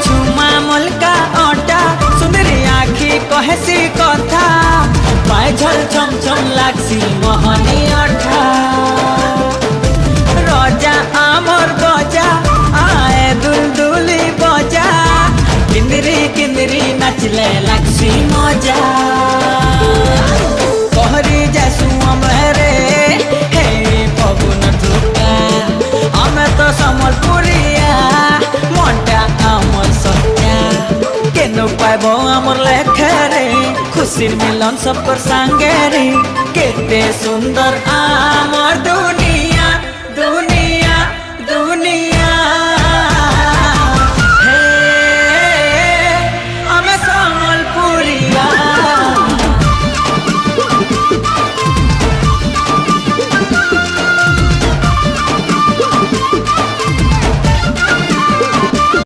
छुमा मुल्का ओटा सुंदरी आखी कहसी कथा पाए झल छम छम लागसी मोहनी अठा रजा आमर बजा आए दुलदुली बजा किंदरी किंदरी नचले लागसी मजा कहरी जैसू अमरे हे पवन टुका हमें तो समलपुरिया मोटा आमर सत्या केनो पाइबो आमर लेखरे खुशी मिलन सब पर संगे रे केते सुंदर आमर